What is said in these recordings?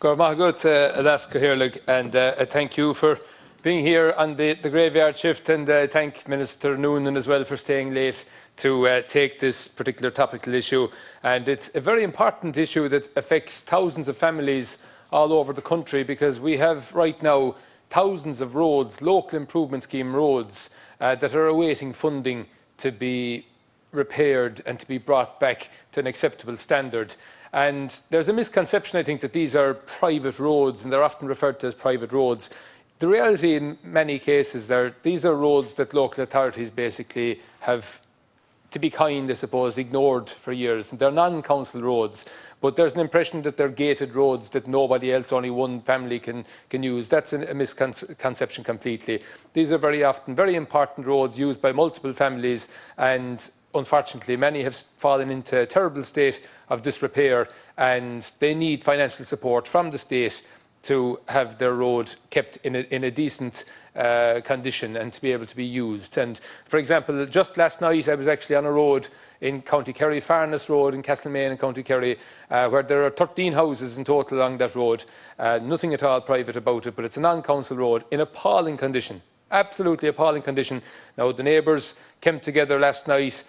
Alaska here, and thank you for being here on the graveyard shift, and thank Minister Noonan as well for staying late to take this particular topical issue. And it's a very important issue that affects thousands of families all over the country, because we have right now thousands of roads, local improvement scheme roads, that are awaiting funding to be repaired and to be brought back to an acceptable standard. And there's a misconception, I think, that these are private roads, and they're often referred to as private roads. The reality in many cases these are roads that local authorities basically have, to be kind, I suppose, ignored for years. And they're non-council roads, but there's an impression that they're gated roads that nobody else, only one family can use. That's a misconception completely. These are very often very important roads used by multiple families, and unfortunately, many have fallen into a terrible state of disrepair, and they need financial support from the state to have their road kept in a decent condition and to be able to be used. And for example, just last night I was actually on a road in County Kerry, Farness Road in Castlemaine in County Kerry, where there are 13 houses in total along that road. Nothing at all private about it, but it's a non-council road in appalling condition. Absolutely appalling condition. Now, the neighbours came together last night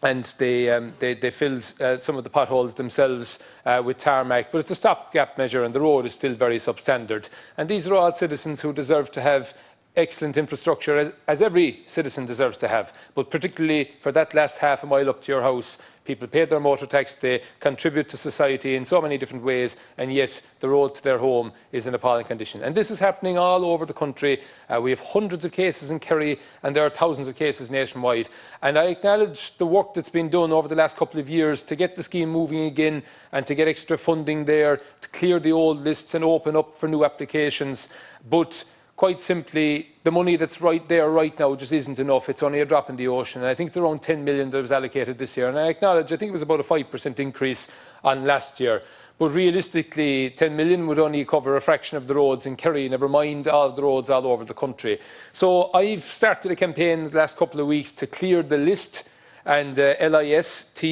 and they filled some of the potholes themselves with tarmac, but it's a stopgap measure and the road is still very substandard. And these are all citizens who deserve to have excellent infrastructure, as every citizen deserves to have, but particularly for that last half a mile up to your house. People pay their motor tax, they contribute to society in so many different ways, and yet the road to their home is in appalling condition. And this is happening all over the country. We have hundreds of cases in Kerry, and there are thousands of cases nationwide. And I acknowledge the work that's been done over the last couple of years to get the scheme moving again and to get extra funding there, to clear the old lists and open up for new applications. But quite simply, the money that's right there right now just isn't enough. It's only a drop in the ocean. And I think it's around 10 million that was allocated this year. And I acknowledge, I think it was about a 5% increase on last year. But realistically, 10 million would only cover a fraction of the roads in Kerry, never mind all the roads all over the country. So I've started a campaign the last couple of weeks to clear the list and LIST,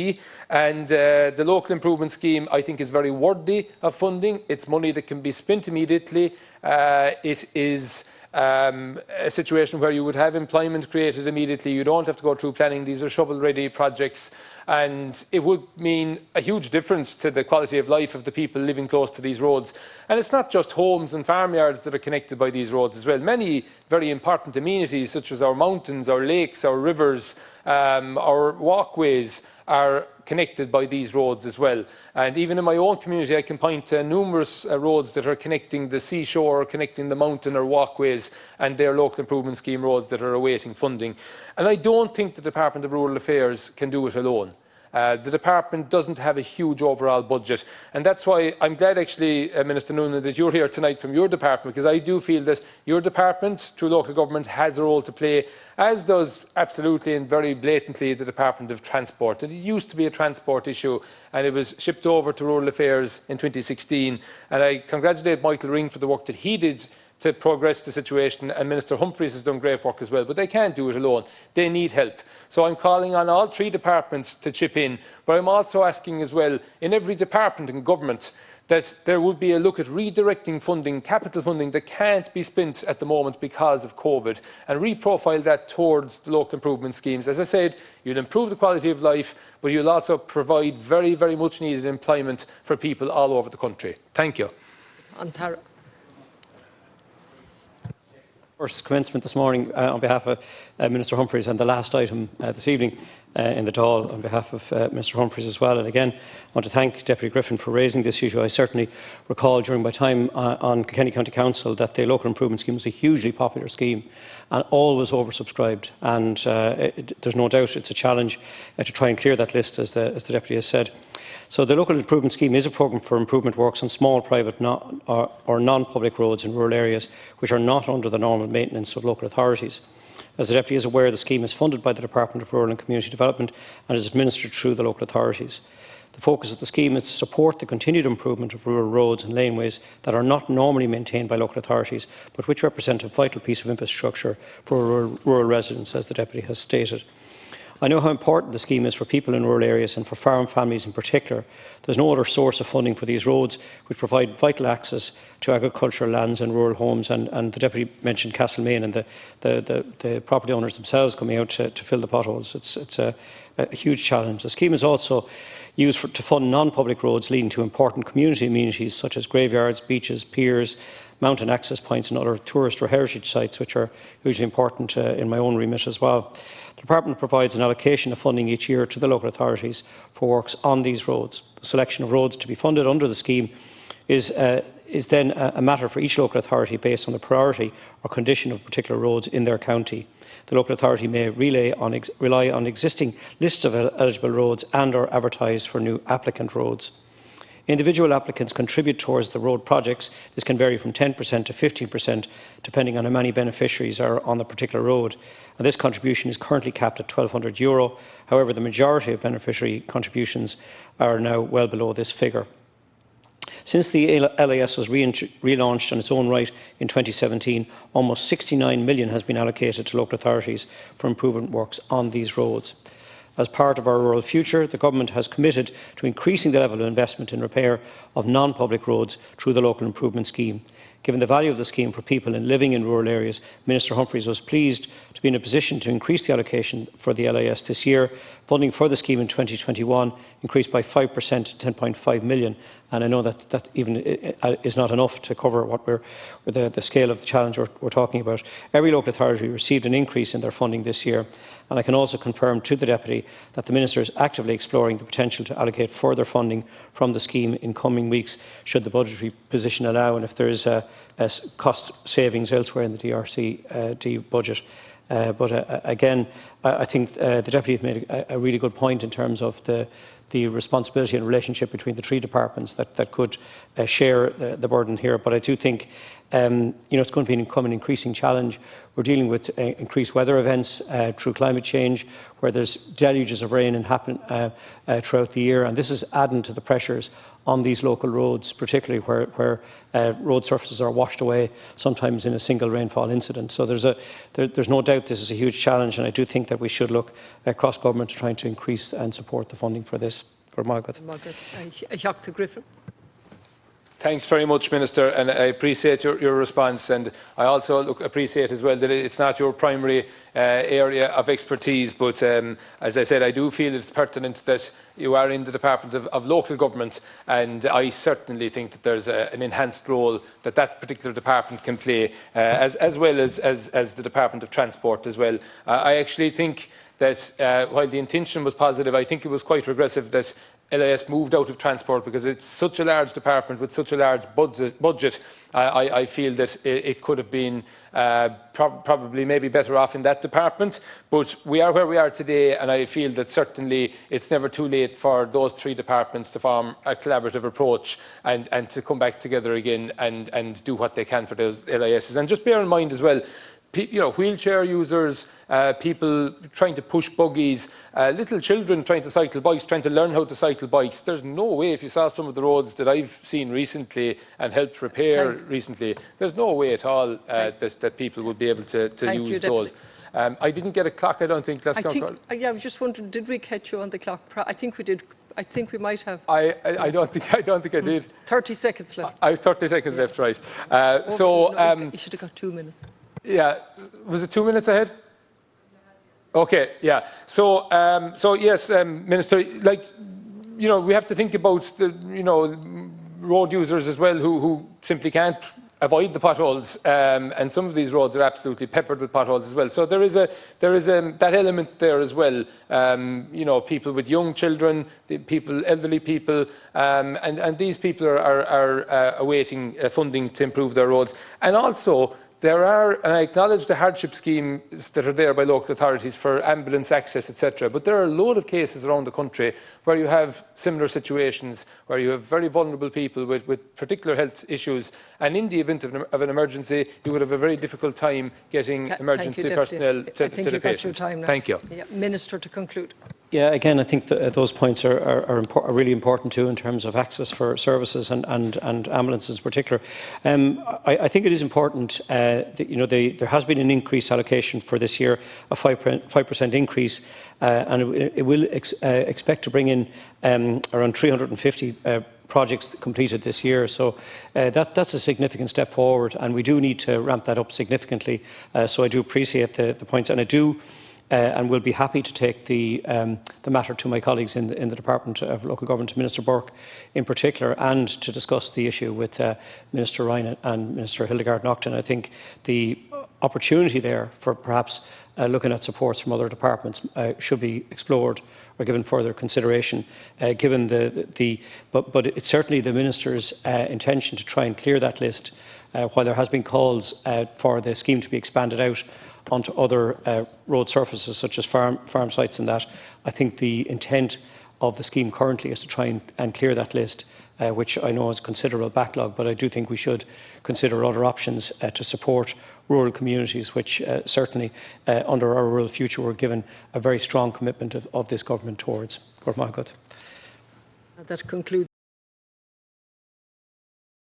and the local improvement scheme, I think, is very worthy of funding. It's money that can be spent immediately. It is a situation where you would have employment created immediately. You don't have to go through planning. These are shovel-ready projects, and it would mean a huge difference to the quality of life of the people living close to these roads. And it's not just homes and farmyards that are connected by these roads as well. Many very important amenities, such as our mountains, our lakes, our rivers, our walkways, are connected by these roads as well. And even in my own community, I can point to numerous roads that are connecting the seashore, connecting the mountain or walkways, and they're local improvement scheme roads that are awaiting funding. And I don't think the Department of Rural Affairs can do it alone. The department doesn't have a huge overall budget, and that's why I'm glad, actually, Minister Noonan, that you're here tonight from your department, because I do feel that your department, through local government, has a role to play, as does absolutely and very blatantly the Department of Transport. And it used to be a transport issue, and it was shipped over to Rural Affairs in 2016. And I congratulate Michael Ring for the work that he did to progress the situation, and Minister Humphreys has done great work as well, but they can't do it alone. They need help. So I'm calling on all three departments to chip in, but I'm also asking as well, in every department in government, that there would be a look at redirecting funding, capital funding that can't be spent at the moment because of COVID, and reprofile that towards the local improvement schemes. As I said, you'll improve the quality of life, but you'll also provide very, very much needed employment for people all over the country. Thank you. First commencement this morning on behalf of Minister Humphreys, and the last item this evening in the Dáil on behalf of Mr Humphreys as well. And again, I want to thank Deputy Griffin for raising this issue. I certainly recall during my time on Kilkenny County Council that the local improvement scheme was a hugely popular scheme and always oversubscribed. And there's no doubt it's a challenge to try and clear that list, as the Deputy has said. So the local improvement scheme is a programme for improvement works on small private or non-public roads in rural areas which are not under the normal maintenance of local authorities. As the Deputy is aware, the scheme is funded by the Department of Rural and Community Development and is administered through the local authorities. The focus of the scheme is to support the continued improvement of rural roads and laneways that are not normally maintained by local authorities, but which represent a vital piece of infrastructure for rural residents, as the Deputy has stated. I know how important the scheme is for people in rural areas and for farm families in particular. There is no other source of funding for these roads, which provide vital access to agricultural lands and rural homes. And the Deputy mentioned Castlemaine and the property owners themselves coming out to fill the potholes. It's a huge challenge. The scheme is also used to fund non-public roads leading to important community amenities such as graveyards, beaches, piers, mountain access points and other tourist or heritage sites, which are hugely important in my own remit as well. The Department provides an allocation of funding each year to the local authorities for works on these roads. The selection of roads to be funded under the scheme is then a matter for each local authority based on the priority or condition of particular roads in their county. The local authority may rely on existing lists of eligible roads and/or advertise for new applicant roads. Individual applicants contribute towards the road projects. This can vary from 10% to 15%, depending on how many beneficiaries are on the particular road. And this contribution is currently capped at €1,200. However, the majority of beneficiary contributions are now well below this figure. Since the LAS was relaunched on its own right in 2017, almost €69 million has been allocated to local authorities for improvement works on these roads. As part of our rural future, the Government has committed to increasing the level of investment in repair of non-public roads through the Local Improvement Scheme. Given the value of the scheme for people living in rural areas, Minister Humphreys was pleased to be in a position to increase the allocation for the LAS this year. Funding for the scheme in 2021 increased by 5% to €10.5 million. And I know that even is not enough to cover what the scale of the challenge we're talking about. Every local authority received an increase in their funding this year. And I can also confirm to the Deputy that the Minister is actively exploring the potential to allocate further funding from the scheme in coming weeks, should the budgetary position allow, and if there is cost savings elsewhere in the DRC budget. Again, I think the Deputy has made a really good point in terms of the responsibility and relationship between the three departments that could share the burden here. But I do think it's going to become an increasing challenge. We're dealing with increased weather events through climate change, where there's deluges of rain and happen throughout the year, and this is adding to the pressures on these local roads, particularly where road surfaces are washed away, sometimes in a single rainfall incident. So there's no doubt this is a huge challenge, and I do think that we should look across government to trying to increase and support the funding for this. For Margaret. Oireachtas Griffin. Thanks very much, Minister, and I appreciate your response, and I also appreciate as well that it's not your primary area of expertise, but as I said, I do feel it's pertinent that you are in the Department of Local Government, and I certainly think that there's an enhanced role that particular department can play, as well as the Department of Transport as well. I actually think that while the intention was positive, I think it was quite regressive that LAS moved out of transport, because it's such a large department with such a large budget. I feel that it could have been probably maybe better off in that department, but we are where we are today, and I feel that certainly it's never too late for those three departments to form a collaborative approach and to come back together again and do what they can for those LASs. And just bear in mind as well, wheelchair users, people trying to push buggies, little children trying to cycle bikes, trying to learn how to cycle bikes. There's no way, if you saw some of the roads that I've seen recently and helped repair recently, there's no way at all that people would be able to use those. I didn't get a clock, I don't think. I was just wondering, did we catch you on the clock? I think we did. I think we might have. I don't think I did. 30 seconds left. I have 30 seconds left, right. You should have got 2 minutes. Yeah, was it 2 minutes ahead? Okay, yeah. So yes, Minister, we have to think about the, road users as well who simply can't avoid the potholes, and some of these roads are absolutely peppered with potholes as well. So there is that element there as well. People with young children, elderly people, and these people are awaiting funding to improve their roads, and also. There are, and I acknowledge the hardship schemes that are there by local authorities for ambulance access, etc. But there are a load of cases around the country where you have similar situations, where you have very vulnerable people with particular health issues. And in the event of an emergency, you would have a very difficult time getting emergency personnel to the patient. Your time now. Thank you. Yeah, Minister, to conclude. Yeah, again, I think those points are really important too in terms of access for services and ambulances in particular. I think it is important that there has been an increased allocation for this year, a 5% increase, and it will expect to bring in around 350 projects completed this year. So that's a significant step forward, and we do need to ramp that up significantly. So I do appreciate the points, and I do. And will be happy to take the matter to my colleagues in the Department of Local Government, to Minister Burke in particular, and to discuss the issue with Minister Ryan and Minister Hildegard Naughton. I think the opportunity there for perhaps looking at supports from other departments should be explored or given further consideration, given but it's certainly the Minister's intention to try and clear that list, while there has been calls for the scheme to be expanded out onto other road surfaces such as farm sites and that. I think the intent of the scheme currently is to try and clear that list, which I know is a considerable backlog, but I do think we should consider other options to support rural communities, which certainly under our Rural Future we're given a very strong commitment of this government towards. That concludes